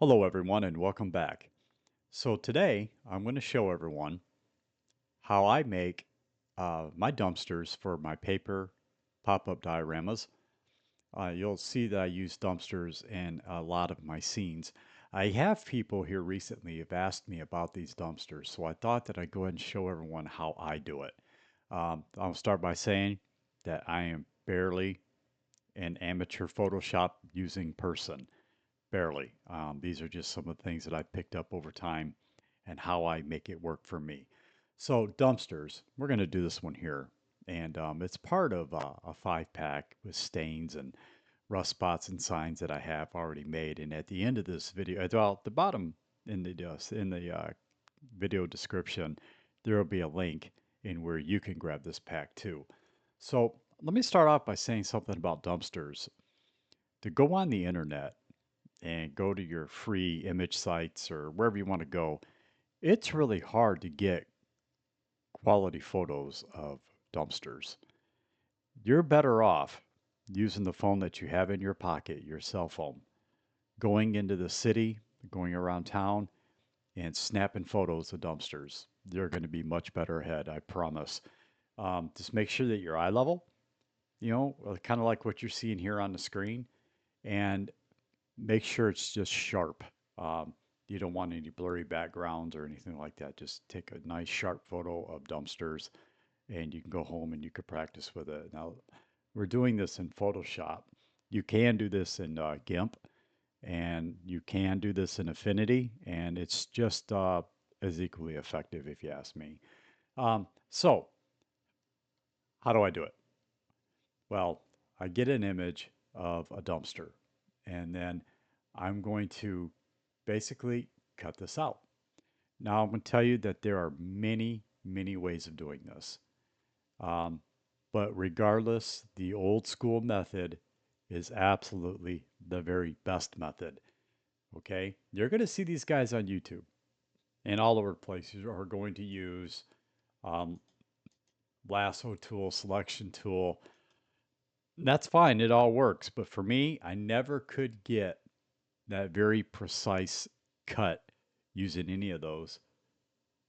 Hello everyone and welcome back. So today I'm going to show everyone how I make my dumpsters for my paper pop-up dioramas. You'll see that I use dumpsters in a lot of my scenes. I have people here recently have asked me about these dumpsters, so I thought that I'd go ahead and show everyone how I do it. I'll start by saying that I am barely an amateur Photoshop using person. Barely. These are just some of the things that I picked up over time and how I make it work for me. So dumpsters, we're going to do this one here. And it's part of a 5-pack with stains and rust spots and signs that I have already made. And at the end of this video, well, at the bottom in the video description, there will be a link in where you can grab this pack too. So let me start off by saying something about dumpsters. To go on the internet and go to your free image sites or wherever you want to go, it's really hard to get quality photos of dumpsters. You're better off using the phone that you have in your pocket, your cell phone, going into the city, going around town, and snapping photos of dumpsters. You're going to be much better ahead, I promise. Just make sure that your eye level, kind of like what you're seeing here on the screen, and make sure it's just sharp. Um, you don't want any blurry backgrounds or anything like that. Just take a nice sharp photo of dumpsters and you can go home and you can practice with it. Now, we're doing this in Photoshop. You can do this in GIMP and you can do this in Affinity, and it's just as equally effective if you ask me. So, how do I do it? Well, I get an image of a dumpster and then I'm going to basically cut this out. Now I'm going to tell you that there are many ways of doing this. Um, but regardless, the old school method is absolutely the very best method. Okay? You're going to see these guys on YouTube and all over the place who are going to use um, lasso tool, selection tool. That's fine. It all works. But for me, I never could get that very precise cut using any of those.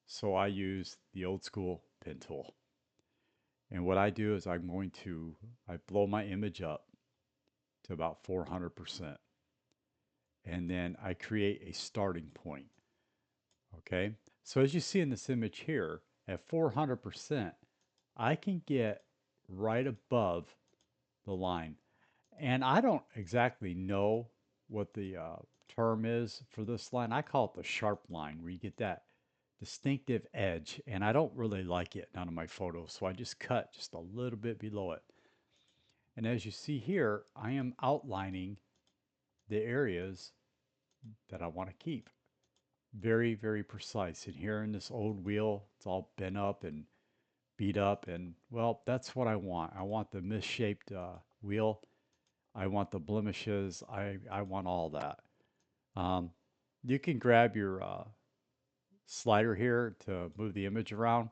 So I use the old school pen tool. And what I do is I blow my image up to about 400%. And then I create a starting point. Okay. So as you see in this image here, at 400%, I can get right above the line. And I don't exactly know what the term is for this line. I call it the sharp line, where you get that distinctive edge, and I don't really like it none of my photos, so I just cut just a little bit below it. And as you see here, I am outlining the areas that I want to keep. Very precise. And here in this old wheel, it's all bent up and beat up, and well, that's what I want. I want the misshaped wheel. I want the blemishes. I want all that. Um, you can grab your slider here to move the image around,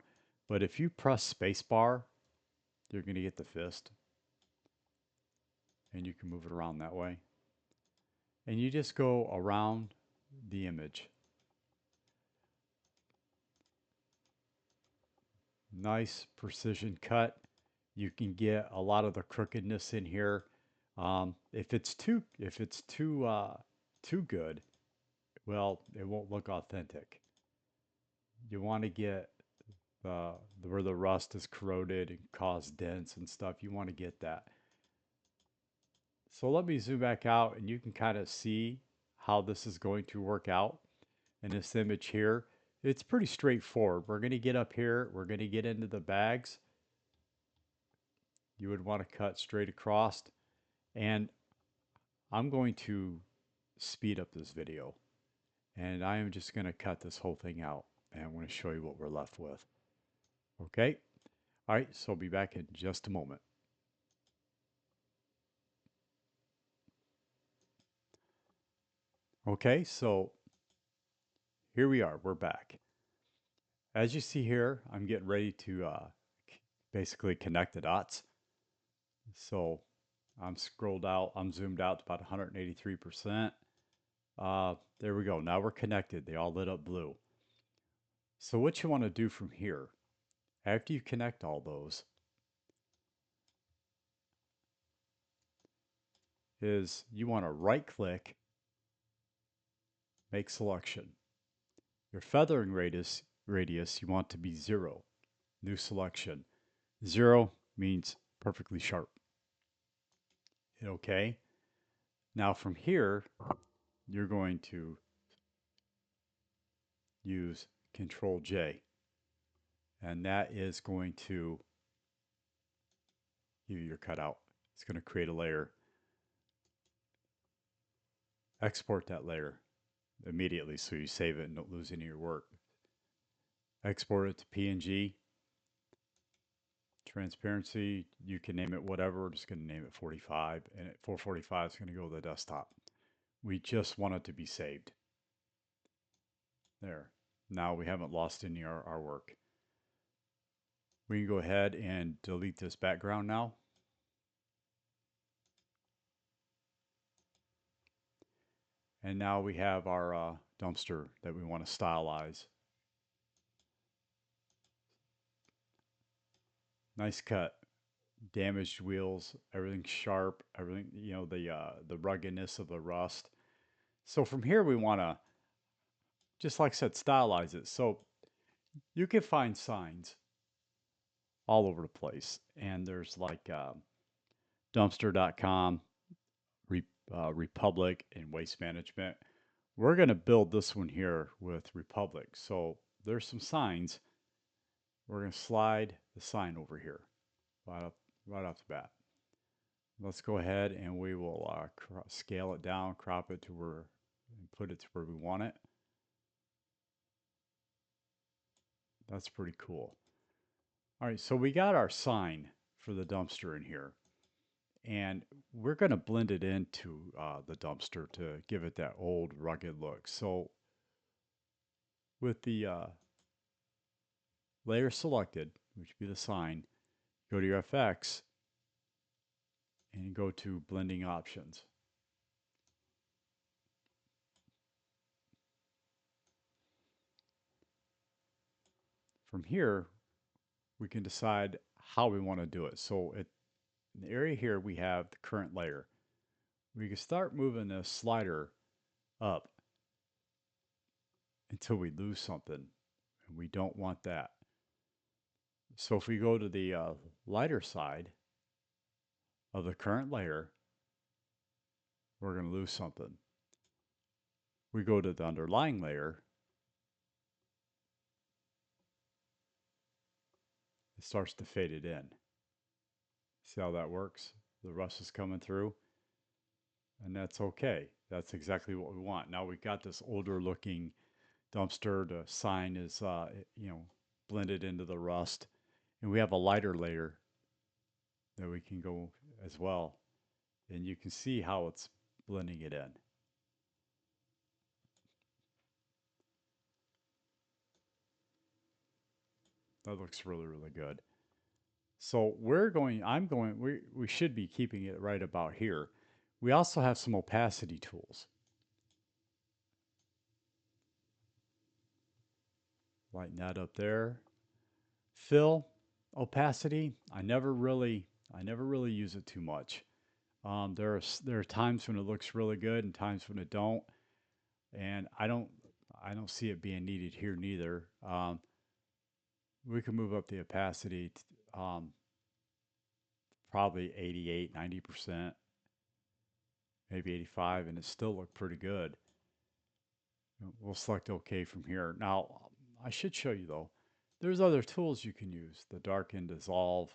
but if you press spacebar, you're going to get the fist, and you can move it around that way. And you just go around the image. Nice precision cut. You can get a lot of the crookedness in here. If it's too good, well, it won't look authentic. You want to get where the rust is corroded and caused dents and stuff. You want to get that. So let me zoom back out and you can kind of see how this is going to work out in this image here. It's pretty straightforward. We're going to get up here. We're going to get into the bags. You would want to cut straight across. And I'm going to speed up this video. And I am just going to cut this whole thing out. And I'm going to show you what we're left with. Okay? All right, so I'll be back in just a moment. Okay, so here we are. We're back. As you see here, I'm getting ready to basically connect the dots. So I'm scrolled out, I'm zoomed out to about 183%. There we go. Now we're connected. They all lit up blue. So what you want to do from here, after you connect all those, is you want to right click, make selection. Your feathering radius you want to be 0. New selection. 0 means perfectly sharp. Hit OK. Now from here, you're going to use Control J. And that is going to give you your cutout. It's going to create a layer. Export that layer immediately so you save it and don't lose any of your work. Export it to PNG. Transparency, you can name it whatever. We're just going to name it 45, and at 445 is going to go to the desktop. We just want it to be saved. There. Now we haven't lost any of our work. We can go ahead and delete this background now. And now we have our dumpster that we want to stylize. Nice cut. Damaged wheels, everything's sharp, everything, you know, the ruggedness of the rust. So from here we want to, just like I said, stylize it. So you can find signs all over the place. And there's like dumpster.com, Republic, and Waste Management. We're going to build this one here with Republic. So there's some signs. We're going to slide the sign over here right off the bat. Let's go ahead and we will scale it down, crop it to where, and put it to where we want it. That's pretty cool. All right, so we got our sign for the dumpster in here. And we're going to blend it into the dumpster to give it that old rugged look. So with the layer selected, which would be the sign, go to your FX and go to blending options. From here, we can decide how we want to do it. So in the area here, we have the current layer. We can start moving this slider up until we lose something, and we don't want that. So if we go to the lighter side of the current layer, we're going to lose something. We go to the underlying layer, it starts to fade it in. See how that works? The rust is coming through, and that's okay. That's exactly what we want. Now we've got this older looking dumpster. The sign is, blended into the rust, and we have a lighter layer that we can go as well, and you can see how it's blending it in. That looks really, really good. So we should be keeping it right about here. We also have some opacity tools. Lighten that up there. Fill, opacity, I never really use it too much. There are times when it looks really good and times when it don't. And I don't see it being needed here neither. We can move up the opacity probably 88, 90%, maybe 85, and it still look pretty good. We'll select OK from here. Now, I should show you though, there's other tools you can use. The darken, dissolve,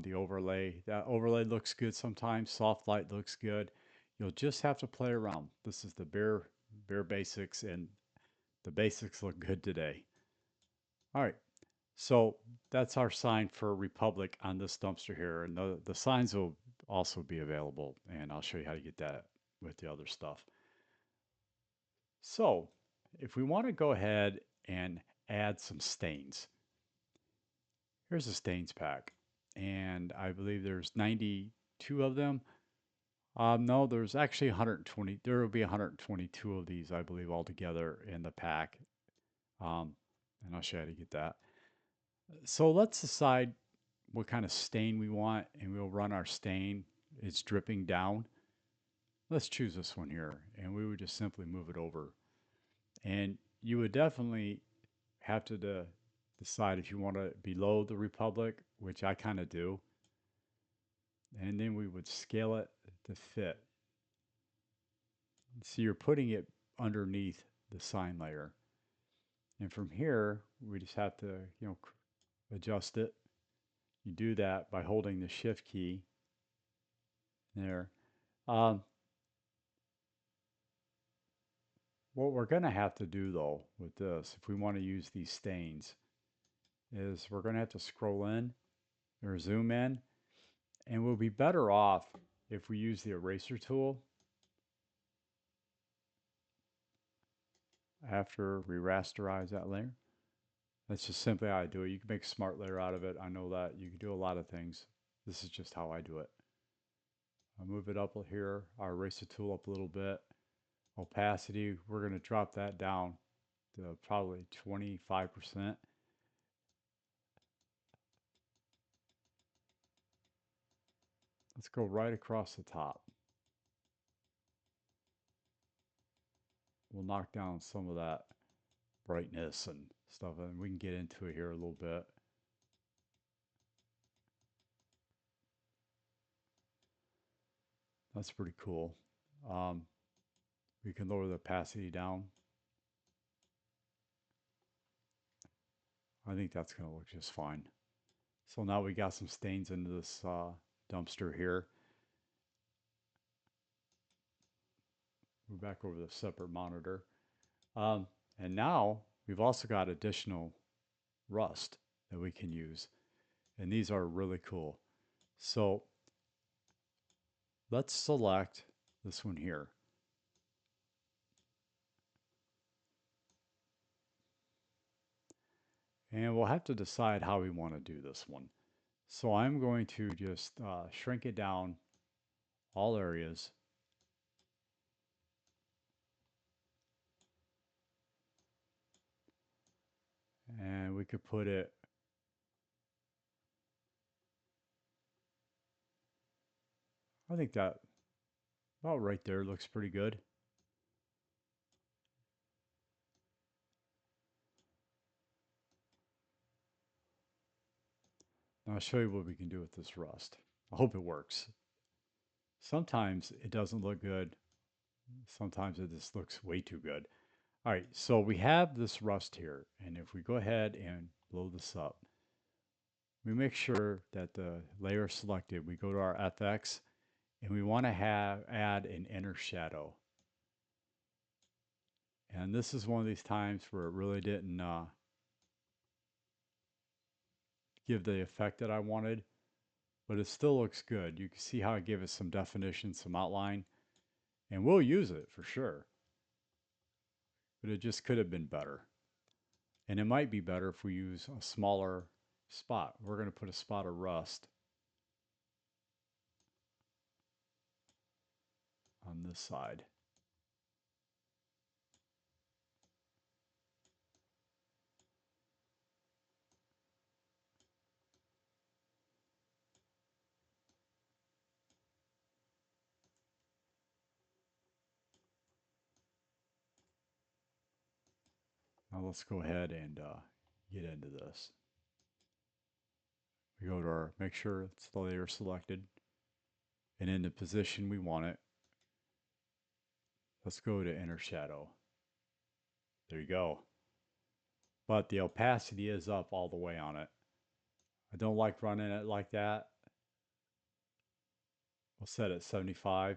the overlay. That overlay looks good sometimes. Soft light looks good. You'll just have to play around. This is the bare basics, and the basics look good today. All right, so that's our sign for Republic on this dumpster here, and the signs will also be available, and I'll show you how to get that with the other stuff. So if we want to go ahead and add some stains, here's a stains pack, and I believe there's 92 of them. No, there's actually 120. There will be 122 of these, I believe, altogether in the pack. Um, and I'll show you how to get that. So let's decide what kind of stain we want, and we'll run our stain. It's dripping down. Let's choose this one here, and we would just simply move it over. And you would definitely have to decide if you want to below the Republic, which I kind of do. And then we would scale it to fit. So you're putting it underneath the sign layer. And from here, we just have to, adjust it. You do that by holding the shift key there. Um, what we're going to have to do though with this, if we want to use these stains, is we're going to have to scroll in or zoom in, and we'll be better off if we use the eraser tool after we rasterize that layer. That's just simply how I do it. You can make a smart layer out of it. I know that. You can do a lot of things. This is just how I do it. I'll move it up here, our eraser tool up a little bit. Opacity, we're going to drop that down to probably 25%. Let's go right across the top. We'll knock down some of that brightness and stuff, and we can get into it here a little bit. That's pretty cool. Um, we can lower the opacity down. I think that's going to look just fine. So now we got some stains into this dumpster here. Move back over the separate monitor. And now we've also got additional rust that we can use. And these are really cool. So let's select this one here. And we'll have to decide how we want to do this one. So I'm going to just shrink it down all areas. And we could put it, I think that about right there looks pretty good. Now I'll show you what we can do with this rust. I hope it works. Sometimes it doesn't look good. Sometimes it just looks way too good. All right, so we have this rust here. And if we go ahead and blow this up, we make sure that the layer is selected. We go to our FX and we want to add an inner shadow. And this is one of these times where it really didn't give the effect that I wanted, but it still looks good. You can see how I give it some definition, some outline, and we'll use it for sure. But it just could have been better. And it might be better if we use a smaller spot. We're going to put a spot of rust on this side. Now let's go ahead and get into this. We go to our, make sure it's the layer selected and in the position we want it. Let's go to inner shadow. There you go. But the opacity is up all the way on it. I don't like running it like that. We'll set it 75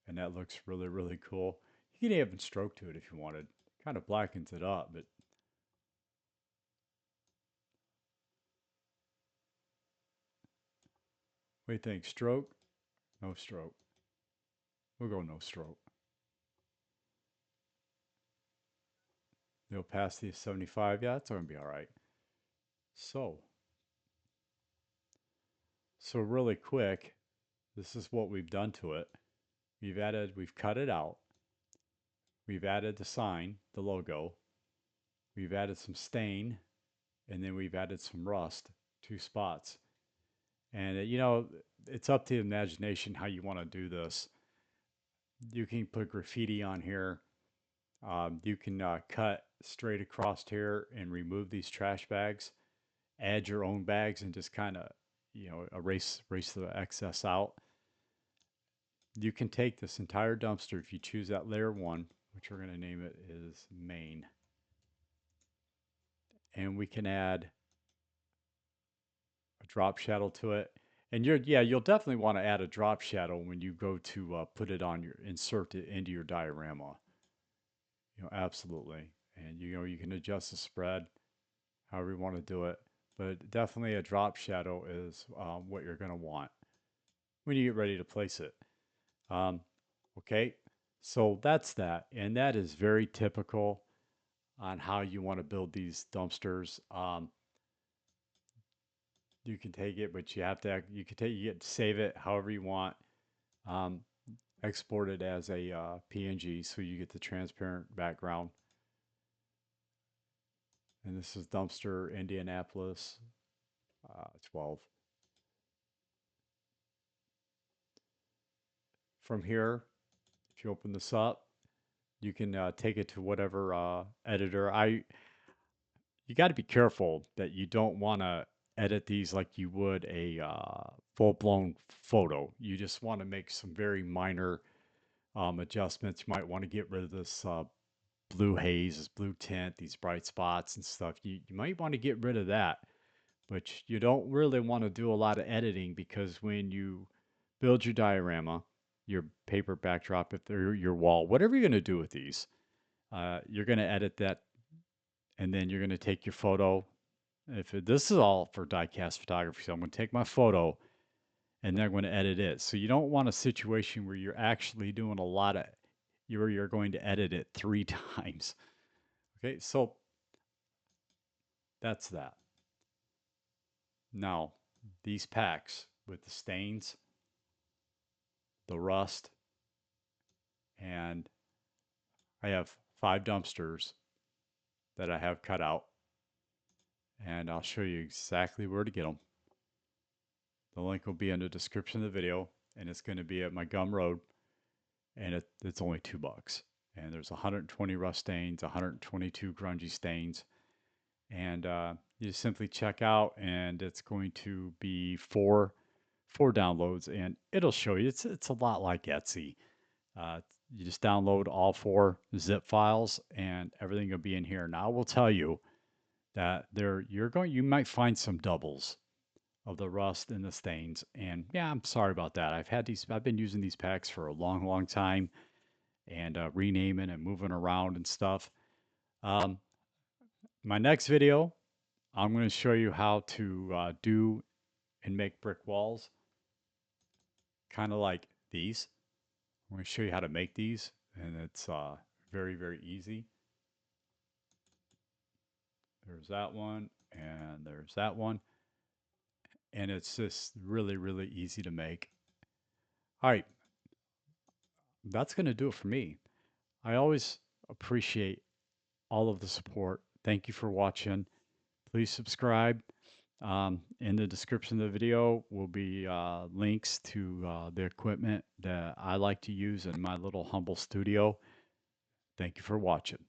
and that looks really, really cool. You can even stroke to it if you wanted. Kind of blackens it up, but what do you think? Stroke? No stroke. We'll go no stroke. The opacity is 75. Yeah, that's going to be all right. So really quick, this is what we've done to it. we've cut it out. We've added the sign, the logo. We've added some stain, and then we've added some rust, 2 spots. And it's up to the imagination how you want to do this. You can put graffiti on here. You can cut straight across here and remove these trash bags. Add your own bags and just kind of, erase the excess out. You can take this entire dumpster if you choose that layer 1, which we're going to name it is main. And we can add a drop shadow to it. And you'll definitely want to add a drop shadow when you go to put it on insert it into your diorama. Absolutely. And you can adjust the spread however you want to do it. But definitely a drop shadow is what you're going to want when you get ready to place it. Okay, so that's that. And that is very typical on how you want to build these dumpsters. You can take it, but you can save it however you want. Um, export it as a PNG so you get the transparent background. And this is dumpster Indianapolis 12. From here, if you open this up, you can take it to whatever editor. You got to be careful that you don't want to edit these like you would a full-blown photo. You just want to make some very minor adjustments. You might want to get rid of this blue haze, this blue tint, these bright spots and stuff. You might want to get rid of that, but you don't really want to do a lot of editing because when you build your diorama, your paper backdrop, if they're your wall, whatever you're going to do with these, you're going to edit that, and then you're going to take your photo. This is all for diecast photography, so I'm going to take my photo and then I'm going to edit it. So you don't want a situation where you're actually doing a lot of, you're going to edit it 3 times. Okay, so that's that. Now, these packs with the stains, the rust, and I have 5 dumpsters that I have cut out, and I'll show you exactly where to get them. The link will be in the description of the video, and it's going to be at my Gum Road, and it's only $2. And there's 120 rust stains, 122 grungy stains, and you simply check out, and it's going to be four downloads, and it'll show you. It's a lot like Etsy. You just download all 4 zip files, and everything will be in here. Now I will tell you that you might find some doubles of the rust and the stains. And yeah, I'm sorry about that. I've been using these packs for a long, long time, and renaming and moving around and stuff. Um, my next video, I'm going to show you how to do and make brick walls, kind of like these. I'm going to show you how to make these, and it's very, very easy. There's that one, and there's that one. And it's just really, really easy to make. All right, that's going to do it for me. I always appreciate all of the support. Thank you for watching. Please subscribe. In the description of the video will be links to the equipment that I like to use in my little humble studio. Thank you for watching.